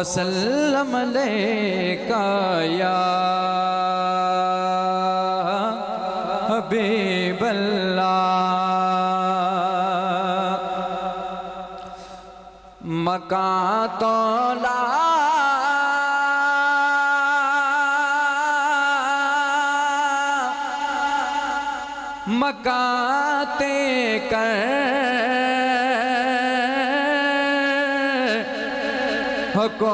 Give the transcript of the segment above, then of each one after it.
वसल्लम अलैका या हबीबल्लाह। मकां तौला मकाते कर हुकूमत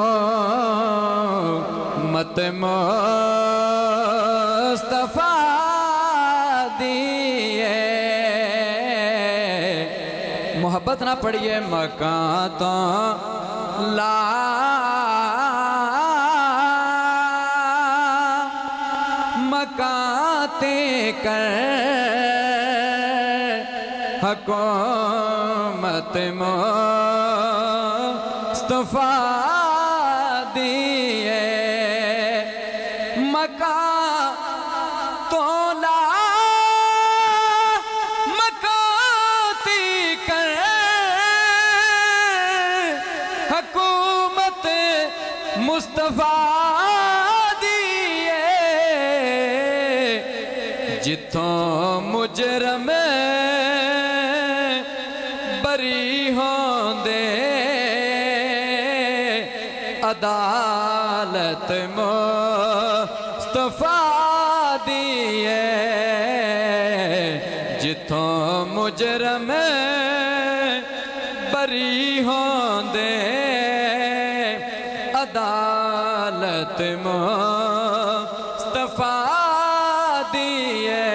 मुस्तफा दिए। मोहब्बत ना पढ़िए मकां तो ला मकाते कर हुकूमत मुस्तफा दिए। मकां तौला मकाती कर हुकूमत मुस्तफा दिए। जिथों मुजरम बरी होंदे अदालत मुस्तफा दिए। जिथों मुजरम बरी होंदे अदालत मुस्तफा दिए।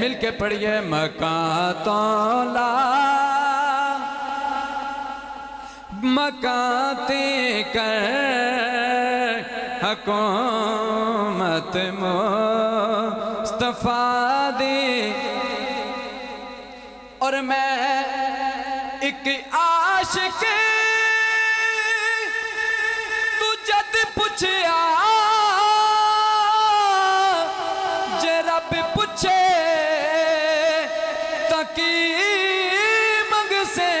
मिलके पढ़िए मकां तौला मकाते कर हुकूमत मुस्तफा दे। और मैं एक आशिक तू जद पुछया जे रब पुछे ताकि मंग से।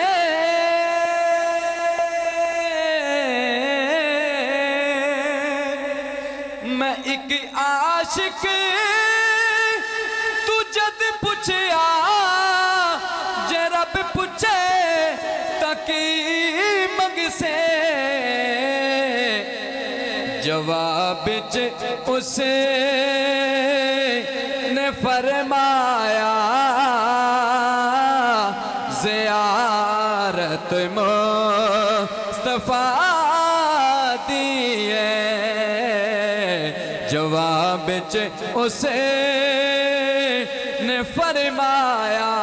मैं एक आशिक तू जद पुछया जे रब पुछे ताकि मंग से। जवाब च उसे ने फरमाया ज़ियारत मुस्तफा दिए। जवाब च उसे ने फरमाया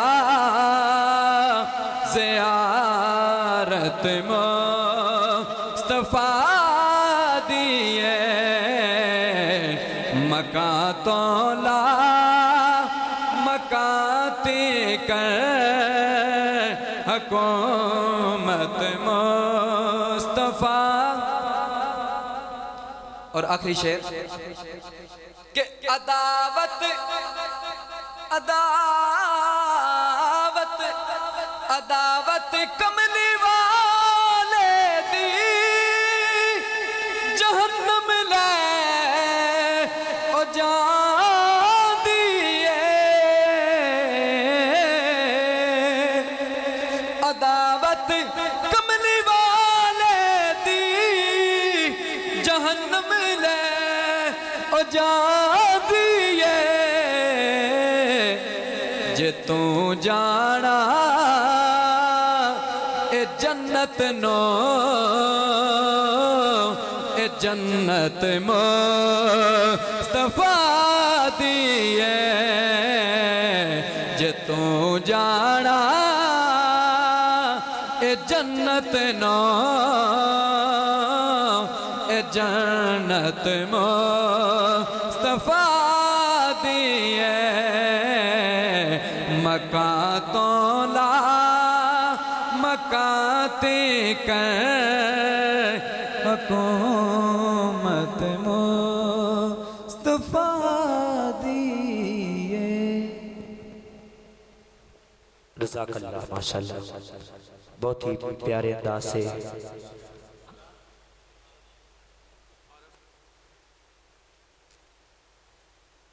ज़ियारत मुस्तफा दिए। मकां तौला मकाते कर हुकूमत मुस्तफा। और आखिरी शेर के अदावत अदावत अदावत कमली वाले दी जहन्नम ले ओ जान दिए। अदावत कमली वाले दी जहन्नम ले ओ जान दिए। जे तू जाना ए जन्नत नो ए जन्नत मुस्तफा दिए। जे तू जाना ए जन्नत नो ए जन्नत मुस्तफा दिए। मकां तौला मकाते कर हुकूमत मुस्तफा दिए। रज़ाकल्लाह माशाअल्लाह, बहुत ही प्यारे अंदाज से